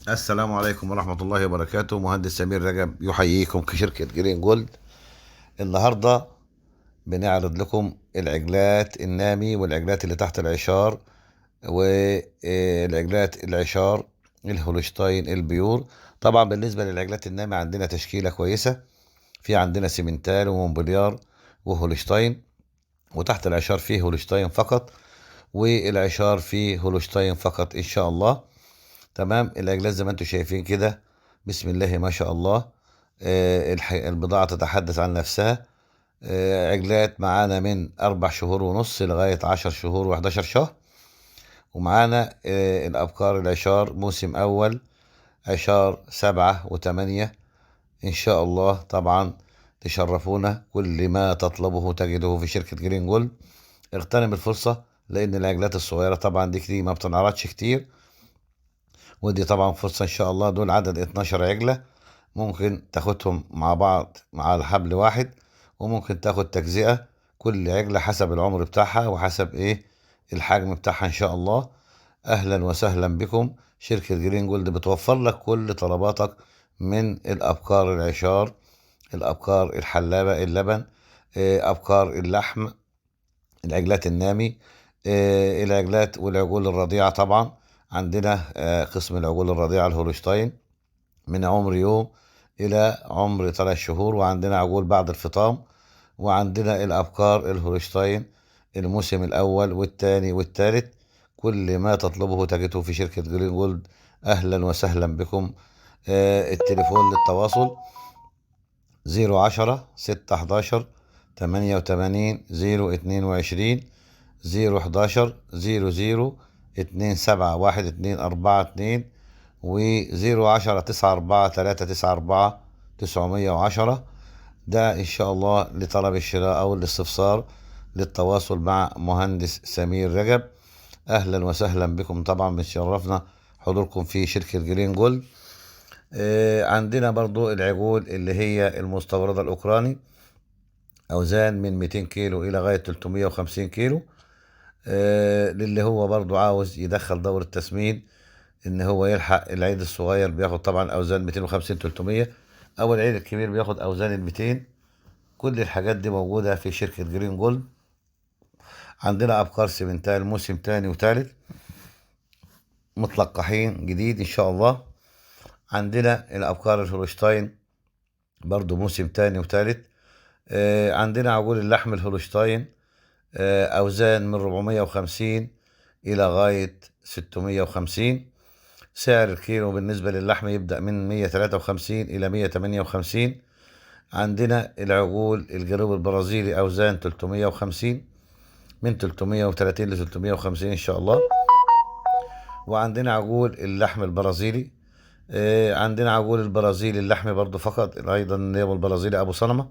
السلام عليكم ورحمة الله وبركاته. مهندس سمير رجب يحييكم كشركة جرين جولد. النهاردة بنعرض لكم العجلات النامي والعجلات اللي تحت العشار والعجلات العشار الهولشتاين البيور. طبعا بالنسبة للعجلات النامي عندنا تشكيلة كويسة، في عندنا سيمنتال ومونبليار وهولشتاين، وتحت العشار فيه هولشتاين فقط، والعشار فيه هولشتاين فقط ان شاء الله. تمام. العجلات زي ما انتم شايفين كده، بسم الله ما شاء الله. البضاعة تتحدث عن نفسها. عجلات معانا من 4 شهور ونص لغاية 10 شهور و11 شهر. ومعانا الأبقار العشار موسم أول، عشار 7 و8. إن شاء الله طبعا تشرفونا، كل ما تطلبه تجده في شركة جرين جولد. اغتنم الفرصة، لأن العجلات الصغيرة طبعا دي كتير ما بتنعرضش كتير، ودي طبعا فرصة ان شاء الله. دول عدد 12 عجلة، ممكن تاخدهم مع بعض مع الحبل واحد، وممكن تاخد تجزئة، كل عجلة حسب العمر بتاعها وحسب ايه الحجم بتاعها ان شاء الله. اهلا وسهلا بكم. شركة جرين جولد بتوفر لك كل طلباتك من الابقار العشار، الابقار الحلابة اللبن، ابقار اللحم، العجلات النامي، العجلات والعجول الرضيعة طبعا. عندنا قسم العجول الرضيعة الهولشتاين من عمر يوم إلى عمر 3 شهور، وعندنا عجول بعد الفطام، وعندنا الأبقار الهولشتاين الموسم الأول والثاني والثالث. كل ما تطلبه تجده في شركة جرين جولد. أهلا وسهلا بكم. التليفون للتواصل 010 611 88 022 011 00 271242 و010 94 394 ده إن شاء الله لطلب الشراء أو الاستفسار للتواصل مع مهندس سمير رجب. أهلا وسهلا بكم. طبعا بتشرفنا حضوركم في شركة جرين جولد. عندنا برضو العجول اللي هي المستوردة الأوكراني، أوزان من 200 كيلو إلى غاية 350 كيلو. للي هو برضو عاوز يدخل دورة تسمين، إن هو يلحق العيد الصغير بياخد طبعا أوزان 250 300، أو العيد الكبير بياخد أوزان ال 200. كل الحاجات دي موجودة في شركة جرين جولد. عندنا أبقار سيمنتال موسم تاني وتالت متلقحين جديد إن شاء الله. عندنا الأبقار الهولشتاين برضو موسم تاني وتالت. عندنا عجول اللحم الهولشتاين، أوزان من 450 إلى غاية 650. سعر الكيلو بالنسبة للحم يبدأ من 153 إلى 158. عندنا العجول الجنوب البرازيلي أوزان 350، من 330 ل 350 إن شاء الله. وعندنا عجول اللحم البرازيلي، عندنا عجول البرازيلي اللحم برضو فقط، أيضا النيابو البرازيلي أبو سلمة